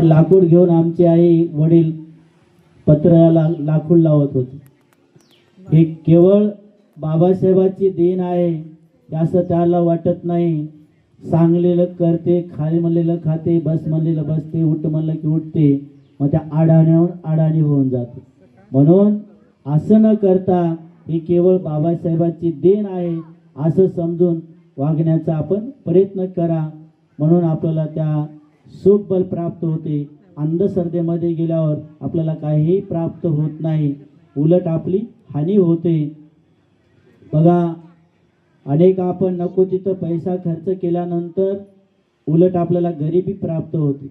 तर लाकूड घेऊन आमची आई वडील पत्र्याला लाकूड लावत होते. हे केवळ बाबासाहेबांची देण आहे असं त्याला वाटत नाही. सांगलेलं करते, खाली म्हणलेलं खाते, बस म्हणलेलं बसते, उठ म्हणलं की उठते. मग त्या अडाण्यावर अडाणी होऊन जाते. म्हणून असं न करता ही केवळ बाबासाहेबांची देण आहे असं समजून वागण्याचा आपण प्रयत्न करा. म्हणून आपल्याला त्या सुख बल प्राप्त होते. अंधश्रद्धेमध्ये गेल्यावर आपल्याला काहीही प्राप्त होत नाही, उलट आपली हानी होते. बघा, अनेक आपण नको तिथं पैसा खर्च केल्यानंतर उलट आपल्याला गरिबी प्राप्त होते.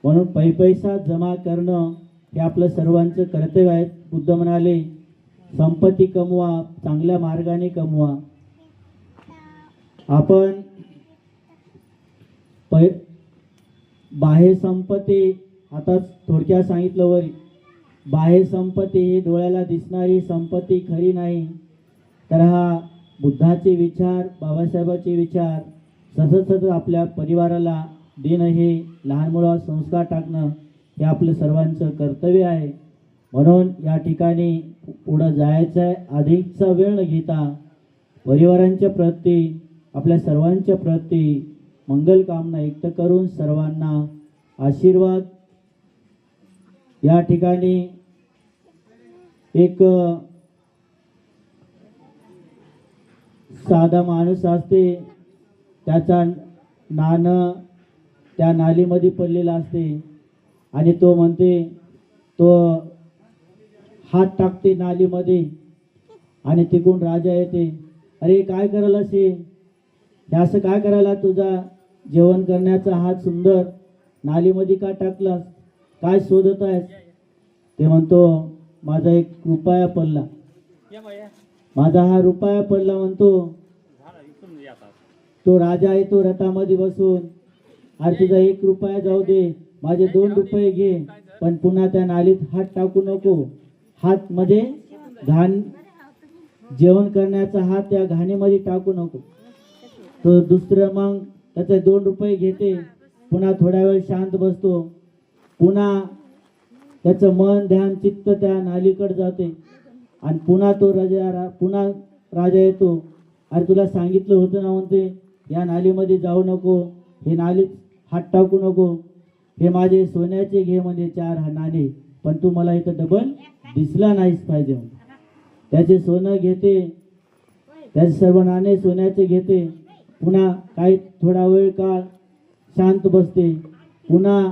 म्हणून पैसा जमा करणं हे आपलं सर्वांचं कर्तव्य आहे. बुद्ध म्हणाले, संपत्ती कमवा, चांगल्या मार्गाने कमवा. आपण बाह्य संपत्ती, आता थोडक्यात सांगितलं वर, बाह्य संपत्ती ही डोळ्याला दिसणारी संपत्ती खरी नाही. तर हा बुद्धाचे विचार, बाबासाहेबांचे विचार सतत आपल्या परिवाराला देणं, हे लहान मुलावर संस्कार टाकणं हे आपलं सर्वांचं कर्तव्य आहे. म्हणून या ठिकाणी पुढं जायचं आहे. अधिकचा वेळ न घेता परिवारांच्या प्रती, आपल्या सर्वांच्या प्रती मंगल कामना व्यक्त करून सर्वांना आशीर्वाद. या ठिकाणी एक साधा माणूस असते, त्याचा नाणं त्या नालीमध्ये पडलेला असते आणि तो म्हणते, तो हात टाकते नालीमध्ये आणि तिकडून राजा येते. अरे काय करायला असे, हे असं काय करायला, तुझा जेवण करण्याचा हात सुंदर नालीमध्ये का टाकलास, काय शोधत आहेस? ते म्हणतो, माझा एक रुपया पडला, माझा हा रुपया पडला म्हणतो. तो राजा आहे, तो रथामध्ये बसून, अरे तुझा 1 रुपया जाऊ दे, माझे 2 रुपये घे, पण पुन्हा त्या नालीत हात टाकू नको. हात मध्ये घाण, जेवण करण्याचा हात त्या घाणीमध्ये टाकू नको. तो दुसरं मग त्याचे 2 रुपये घेते, पुन्हा थोडा वेळ शांत बसतो, पुन्हा त्याचं मन ध्यान चित्त त्या नालीकडे जाते आणि पुन्हा तो राजा येतो. अरे तुला सांगितलं होतं ना, म्हणते या नालीमध्ये जाऊ नको, हे नालीत हात टाकू नको, हे माझे सोन्याचे घे म्हणजे 4 नाणे, पण तू मला इथं डबल दिसला नाहीस पाहिजे. त्याचे सोनं घेते, त्याचे सर्व नाणे सोन्याचे घेते, पुन्हा काही थोडा वेळ काळ शांत बसते, पुन्हा